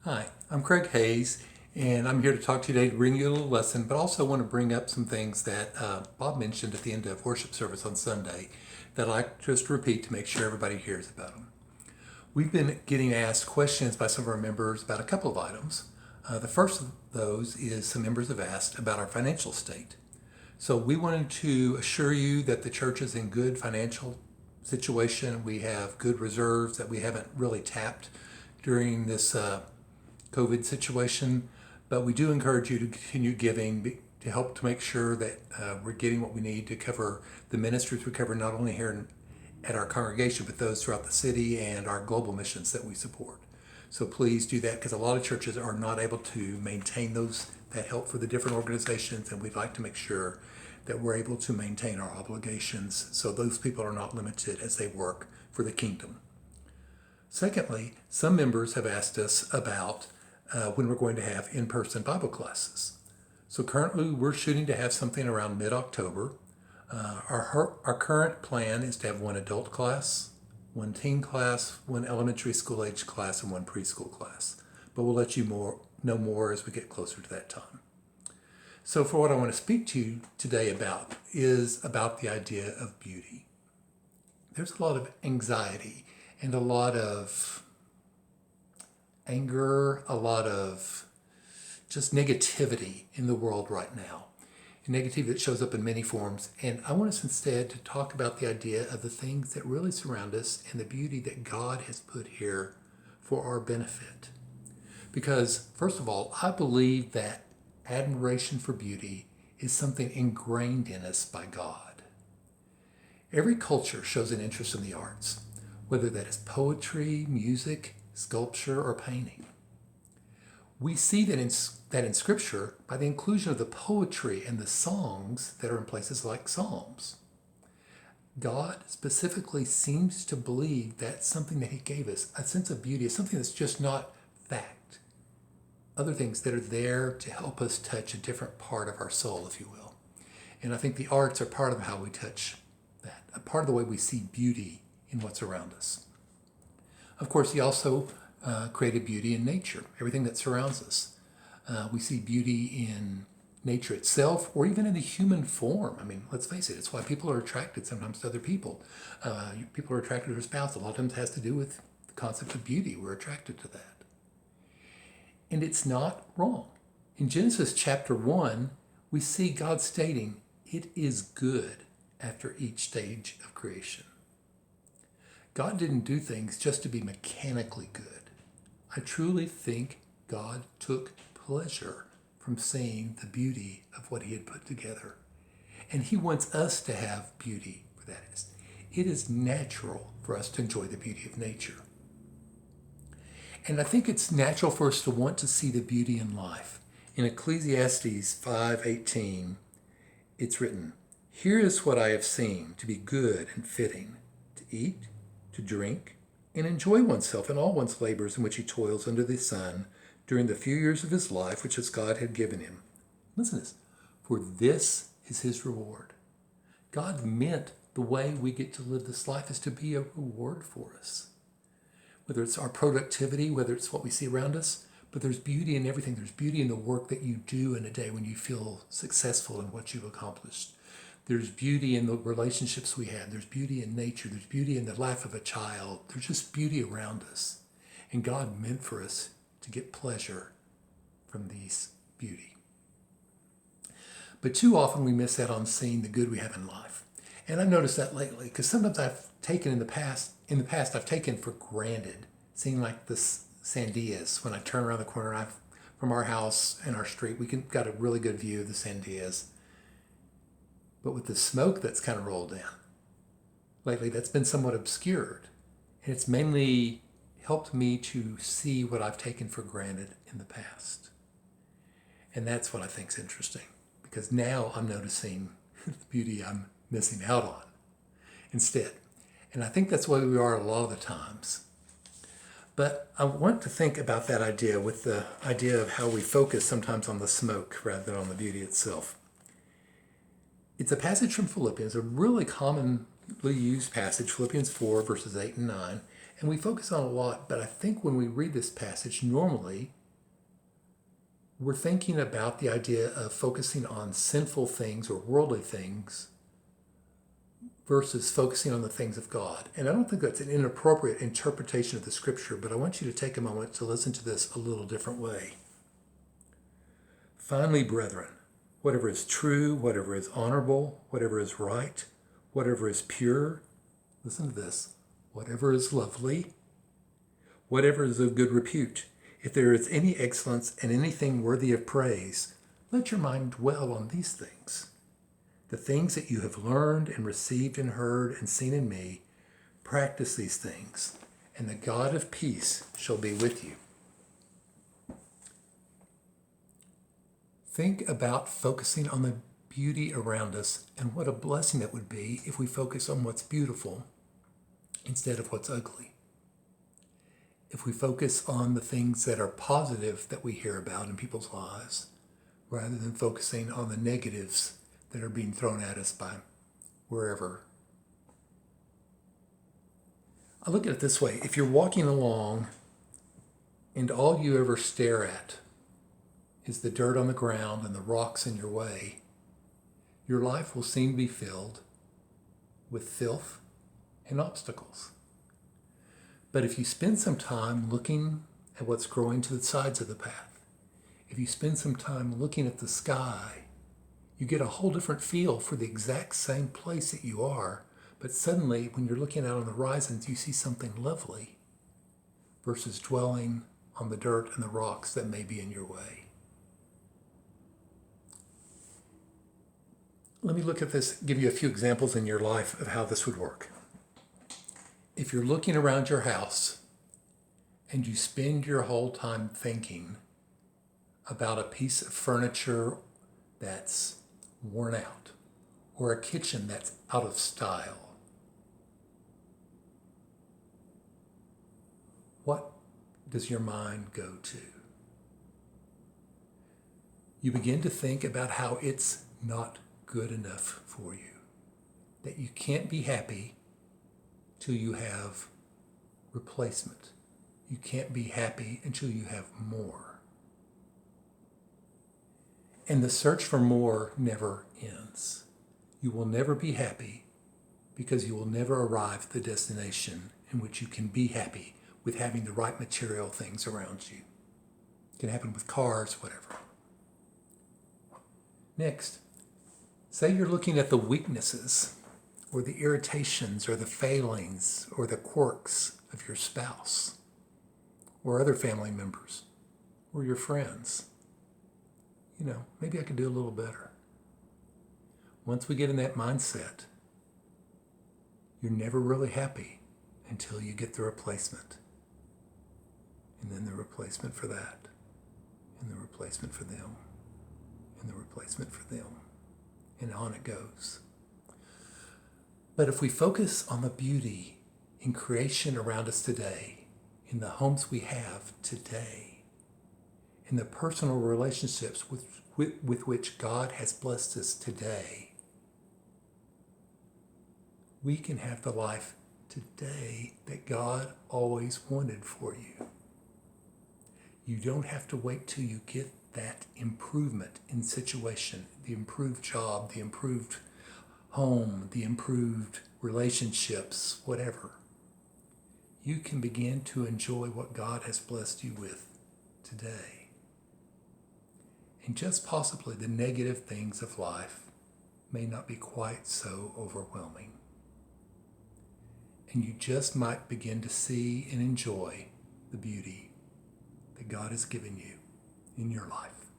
Hi, I'm Craig Hayes, and I'm here to talk to you today to bring you a little lesson, but also want to bring up some things that Bob mentioned at the end of worship service on Sunday that I'd like just to repeat to make sure everybody hears about them. We've been getting asked questions by some of our members about a couple of items. The first of those is some members have asked about our financial state. So we wanted to assure you that the church is in good financial situation. We have good reserves that we haven't really tapped during this COVID situation, but we do encourage you to continue giving to help to make sure that we're getting what we need to cover the ministries we cover not only here at our congregation, but those throughout the city and our global missions that we support. So please do that because a lot of churches are not able to maintain that help for the different organizations, and we'd like to make sure that we're able to maintain our obligations so those people are not limited as they work for the kingdom. Secondly, some members have asked us about when we're going to have in-person Bible classes. So currently we're shooting to have something around mid-October. Our current plan is to have one adult class, one teen class, one elementary school age class, and one preschool class. But we'll let you know more as we get closer to that time. So for what I want to speak to you today about is about the idea of beauty. There's a lot of anxiety and a lot of anger, a lot of just negativity in the world right now. Negativity that shows up in many forms. And I want us instead to talk about the idea of the things that really surround us and the beauty that God has put here for our benefit. Because, first of all, I believe that admiration for beauty is something ingrained in us by God. Every culture shows an interest in the arts, whether that is poetry, music, sculpture, or painting. We see that in Scripture by the inclusion of the poetry and the songs that are in places like Psalms. God specifically seems to believe that's something that He gave us, a sense of beauty, something that's just not fact. Other things that are there to help us touch a different part of our soul, if you will. And I think the arts are part of how we touch that, a part of the way we see beauty in what's around us. Of course, He also created beauty in nature, everything that surrounds us. We see beauty in nature itself or even in the human form. I mean, let's face it, it's why people are attracted sometimes to other people. People are attracted to their spouse. A lot of times it has to do with the concept of beauty. We're attracted to that. And it's not wrong. In Genesis chapter 1, we see God stating, "It is good," after each stage of creation. God didn't do things just to be mechanically good. I truly think God took pleasure from seeing the beauty of what He had put together. And He wants us to have beauty for that. It is natural for us to enjoy the beauty of nature. And I think it's natural for us to want to see the beauty in life. In Ecclesiastes 5:18, it's written, "Here is what I have seen to be good and fitting, to eat, to drink, and enjoy oneself in all one's labors in which he toils under the sun during the few years of his life which his God had given him." Listen to this. "For this is his reward." God meant the way we get to live this life is to be a reward for us. Whether it's our productivity, whether it's what we see around us, but there's beauty in everything. There's beauty in the work that you do in a day when you feel successful in what you've accomplished. There's beauty in the relationships we have. There's beauty in nature. There's beauty in the laugh of a child. There's just beauty around us. And God meant for us to get pleasure from these beauty. But too often we miss out on seeing the good we have in life. And I've noticed that lately because sometimes I've taken in the past I've taken for granted seeing like the Sandias. When I turn around the corner from our house and our street, got a really good view of the Sandias. But with the smoke that's kind of rolled in lately, that's been somewhat obscured. And it's mainly helped me to see what I've taken for granted in the past. And that's what I think is interesting, because now I'm noticing the beauty I'm missing out on instead. And I think that's where we are a lot of the times. But I want to think about that idea with the idea of how we focus sometimes on the smoke rather than on the beauty itself. It's a passage from Philippians, a really commonly used passage, Philippians 4, verses 8 and 9. And we focus on a lot, but I think when we read this passage, normally we're thinking about the idea of focusing on sinful things or worldly things versus focusing on the things of God. And I don't think that's an inappropriate interpretation of the scripture, but I want you to take a moment to listen to this a little different way. Finally, brethren, whatever is true, whatever is honorable, whatever is right, whatever is pure, listen to this, whatever is lovely, whatever is of good repute, if there is any excellence and anything worthy of praise, let your mind dwell on these things. The things that you have learned and received and heard and seen in me, practice these things, and the God of peace shall be with you. Think about focusing on the beauty around us and what a blessing it would be if we focus on what's beautiful instead of what's ugly. If we focus on the things that are positive that we hear about in people's lives, rather than focusing on the negatives that are being thrown at us by wherever. I look at it this way. If you're walking along and all you ever stare at is the dirt on the ground and the rocks in your way, your life will soon be filled with filth and obstacles. But if you spend some time looking at what's growing to the sides of the path, if you spend some time looking at the sky, you get a whole different feel for the exact same place that you are, but suddenly when you're looking out on the horizons, you see something lovely versus dwelling on the dirt and the rocks that may be in your way. Let me look at this, give you a few examples in your life of how this would work. If you're looking around your house and you spend your whole time thinking about a piece of furniture that's worn out or a kitchen that's out of style, what does your mind go to? You begin to think about how it's not good enough for you, that you can't be happy till you have replacement. You can't be happy until you have more. And the search for more never ends. You will never be happy because you will never arrive at the destination in which you can be happy with having the right material things around you. It can happen with cars, whatever. Next, say you're looking at the weaknesses or the irritations or the failings or the quirks of your spouse or other family members or your friends. Maybe I could do a little better. Once we get in that mindset, you're never really happy until you get the replacement. And then the replacement for that. And the replacement for them. And the replacement for them. And on it goes. But if we focus on the beauty in creation around us today, in the homes we have today, in the personal relationships with which God has blessed us today, we can have the life today that God always wanted for you. You don't have to wait till you get that improvement in situation, the improved job, the improved home, the improved relationships, whatever. You can begin to enjoy what God has blessed you with today. And just possibly the negative things of life may not be quite so overwhelming. And you just might begin to see and enjoy the beauty that God has given you in your life.